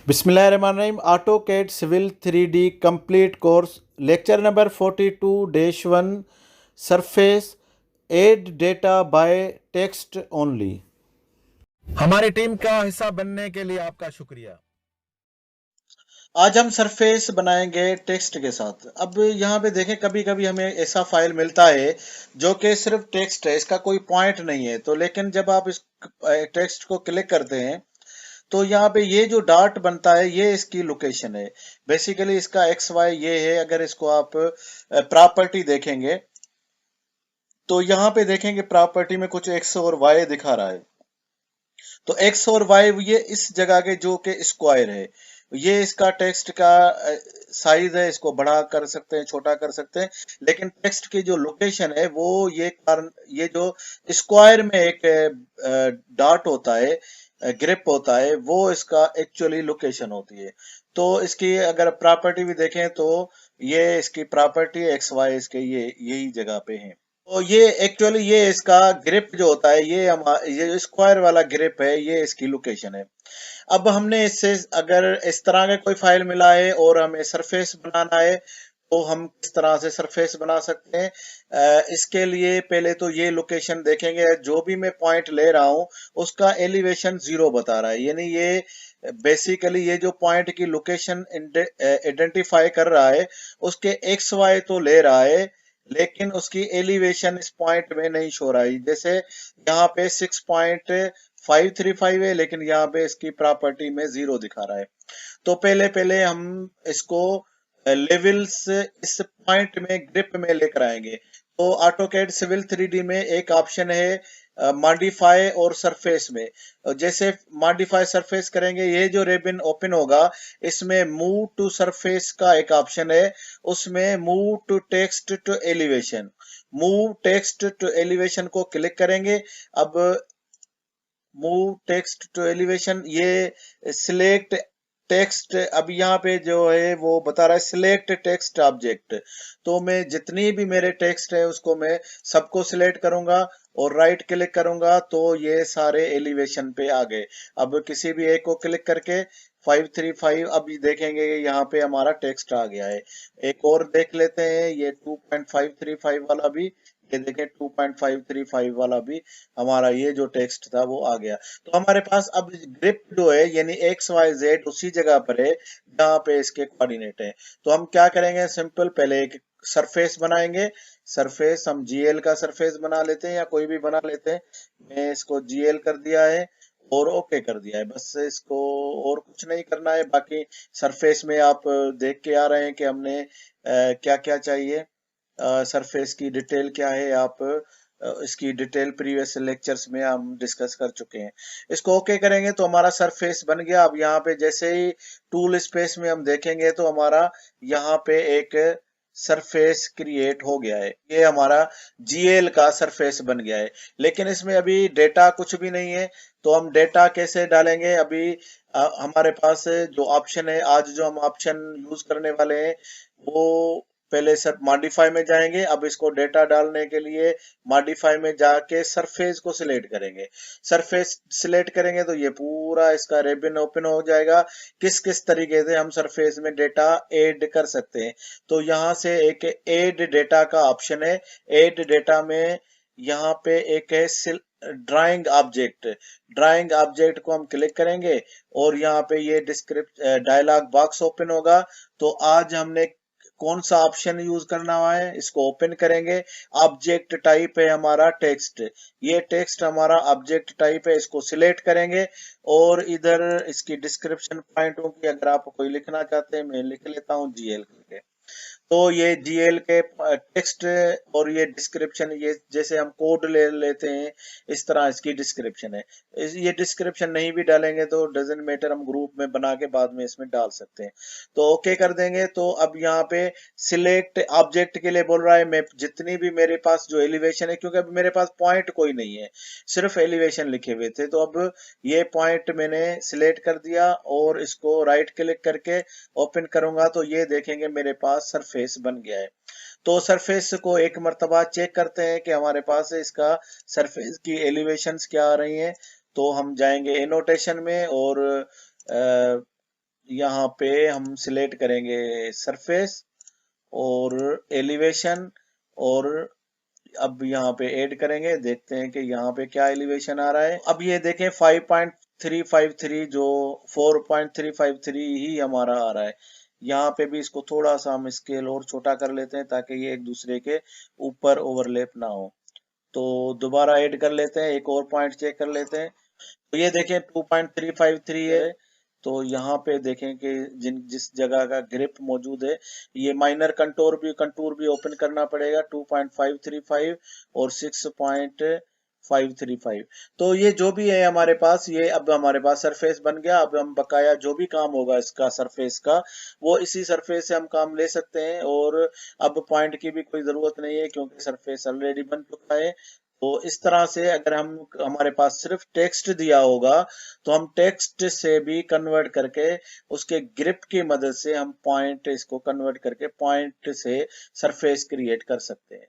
बिस्मिल्लाहिर्रहमानिर्रहीम AutoCAD civil 3D complete course lecture number 42-1 surface add data by text only. हमारी team का हिस्सा बनने के लिए आपका शुक्रिया। आज हम सरफेस बनाएंगे टेक्स्ट के साथ। अब यहाँ पे देखें, कभी कभी हमें ऐसा फाइल मिलता है जो कि सिर्फ टेक्स्ट है, इसका कोई पॉइंट नहीं है। तो लेकिन जब आप इस टेक्स्ट को क्लिक करते हैं तो यहाँ पे ये जो डॉट बनता है ये इसकी लोकेशन है। बेसिकली इसका एक्स वाई ये है। अगर इसको आप प्रॉपर्टी देखेंगे तो यहाँ पे देखेंगे प्रॉपर्टी में कुछ एक्स और वाई दिखा रहा है। तो एक्स और वाई ये इस जगह के जो कि स्क्वायर है, ये इसका टेक्स्ट का साइज है। इसको बड़ा कर सकते हैं, छोटा कर सकते हैं, लेकिन टेक्स्ट की जो लोकेशन है वो ये कारण, ये जो स्क्वायर में एक डॉट होता है, ग्रिप होता है, वो इसका एक्चुअली लोकेशन होती है। तो इसकी अगर प्रॉपर्टी भी देखें तो ये इसकी प्रॉपर्टी एक्स वाई इसके ये यही जगह पे है। तो ये एक्चुअली ये इसका ग्रिप जो होता है, ये जो स्क्वायर वाला ग्रिप है, ये इसकी लोकेशन है। अब हमने इससे अगर इस तरह का कोई फाइल मिला है और हमें सरफेस बनाना है तो हम किस तरह से सरफेस बना सकते हैं। इसके लिए पहले तो ये लोकेशन देखेंगे। जो भी मैं पॉइंट ले रहा हूं उसका एलिवेशन 0 बता रहा है, यानी ये बेसिकली ये जो पॉइंट की लोकेशन आइडेंटिफाई कर रहा है उसके एक्स वाई तो ले रहा है, लेकिन उसकी एलिवेशन इस पॉइंट में नहीं शो रहा है। जैसे यहाँ पे 6.535 है, लेकिन यहाँ पे इसकी प्रॉपर्टी में 0 दिखा रहा है। तो पहले पहले हम इसको लेवल्स इस पॉइंट में ग्रिप में लेकर आएंगे। तो ऑटोकैड सिविल 3D में एक ऑप्शन है मॉडिफाई और सरफेस में। जैसे मॉडिफाई सरफेस करेंगे, ये जो रिबन ओपन होगा इसमें मूव टू सरफेस का एक ऑप्शन है, उसमें move to text to elevation, move text to elevation को क्लिक करेंगे। अब मूव टेक्स्ट टू एलिवेशन, ये सिलेक्ट टेक्स्ट, अब यहाँ पे जो है वो बता रहा है सिलेक्ट टेक्स्ट ऑब्जेक्ट। तो मैं जितनी भी मेरे टेक्स्ट है उसको मैं सबको सिलेक्ट करूंगा और राइट क्लिक करूंगा तो ये सारे एलिवेशन पे आ गए। अब किसी भी एक को क्लिक करके 535, अब देखेंगे यहाँ पे हमारा टेक्स्ट आ गया है। एक और देख लेते हैं, ये 2.535 वाला भी, ये देखें 2.535 वाला भी हमारा ये जो टेक्स्ट था वो आ गया। तो हमारे पास अब ग्रिप जो है यानी एक्स वाई जेड उसी जगह पर है जहाँ पे इसके कोऑर्डिनेट है। तो हम क्या करेंगे, सिंपल पहले एक सरफेस बनाएंगे। सरफेस हम जीएल का सरफेस बना लेते हैं या कोई भी बना लेते हैं। मैं इसको जीएल कर दिया है और ओके कर दिया है, बस इसको और कुछ नहीं करना है। बाकी सरफेस में आप देख के आ रहे हैं कि हमने क्या क्या चाहिए, सरफेस की डिटेल क्या है। आप इसकी डिटेल प्रीवियस लेक्चर्स में हम डिस्कस कर चुके हैं। इसको ओके करेंगे तो हमारा सरफेस बन गया। अब यहाँ पे जैसे ही टूल स्पेस में हम देखेंगे तो हमारा यहाँ पे एक सरफेस क्रिएट हो गया है। ये हमारा जीएल का सरफेस बन गया है, लेकिन इसमें अभी डेटा कुछ भी नहीं है। तो हम डेटा कैसे डालेंगे, अभी हमारे पास जो ऑप्शन है, आज जो हम ऑप्शन यूज करने वाले हैं वो पहले सर मॉडिफाई में जाएंगे। अब इसको डेटा डालने के लिए मॉडिफाई में जाके सरफेस को सिलेक्ट करेंगे। सरफेस सिलेक्ट करेंगे तो ये पूरा इसका रिबन ओपन हो जाएगा। किस किस तरीके से हम सरफेस में डेटा ऐड कर सकते हैं, तो यहाँ से एक ऐड डेटा का ऑप्शन है। ऐड डेटा में यहाँ पे एक है ड्राइंग ऑब्जेक्ट। ड्राइंग ऑब्जेक्ट को हम क्लिक करेंगे और यहाँ पे ये डिस्क्रिप्ट डायलॉग बॉक्स ओपन होगा। तो आज हमने कौन सा ऑप्शन यूज करना हुआ है, इसको ओपन करेंगे। ऑब्जेक्ट टाइप है हमारा टेक्स्ट, ये टेक्स्ट हमारा ऑब्जेक्ट टाइप है, इसको सिलेक्ट करेंगे और इधर इसकी डिस्क्रिप्शन पॉइंट होगी। अगर आप कोई लिखना चाहते हैं, मैं लिख लेता हूँ जीएल करके। तो ये जीएल के टेक्स्ट और ये डिस्क्रिप्शन, ये जैसे हम कोड ले लेते हैं इस तरह इसकी डिस्क्रिप्शन है। ये डिस्क्रिप्शन नहीं भी डालेंगे तो डजंट मैटर, हम ग्रुप में बना के बाद में इसमें डाल सकते हैं। तो ओके कर देंगे। तो अब यहाँ पे सिलेक्ट ऑब्जेक्ट के लिए बोल रहा है, मैं जितनी भी मेरे पास जो एलिवेशन है, क्योंकि अभी मेरे पास पॉइंट कोई नहीं है, सिर्फ एलिवेशन लिखे हुए थे। तो अब ये पॉइंट मैंने सिलेक्ट कर दिया और इसको राइट क्लिक करके ओपन करूंगा तो ये देखेंगे मेरे पास सरफेस बन गया है। तो सरफेस को एक मर्तबा चेक करते हैं कि हमारे पास इसका सरफेस की एलिवेशंस क्या आ रही हैं। तो हम जाएंगे एनोटेशन में और यहाँ पे हम सिलेक्ट करेंगे सरफेस और एलिवेशन, और अब यहाँ पे ऐड करेंगे, देखते हैं कि यहाँ पे क्या एलिवेशन आ रहा है। अब ये देखें 5.353 जो 4.353 ही हमारा आ रहा है। यहाँ पे भी इसको थोड़ा सा हम स्केल और छोटा कर लेते हैं ताकि ये एक दूसरे के ऊपर ओवरलैप ना हो। तो दोबारा ऐड कर लेते हैं, एक और पॉइंट चेक कर लेते हैं। तो ये देखें 2.353 है। तो यहाँ पे देखें कि जिस जगह का ग्रिप मौजूद है, ये माइनर कंटूर भी ओपन करना पड़ेगा 2.535 और 6.535। तो ये जो भी है हमारे पास, ये अब हमारे पास सरफेस बन गया। अब हम बकाया जो भी काम होगा इसका सरफेस का, वो इसी सरफेस से हम काम ले सकते हैं, और अब पॉइंट की भी कोई जरूरत नहीं है क्योंकि सरफेस ऑलरेडी बन चुका है। तो इस तरह से अगर हमारे पास सिर्फ टेक्स्ट दिया होगा तो हम टेक्स्ट से भी कन्वर्ट करके उसके ग्रिप की मदद से हम पॉइंट इसको कन्वर्ट करके पॉइंट से सरफेस क्रिएट कर सकते हैं।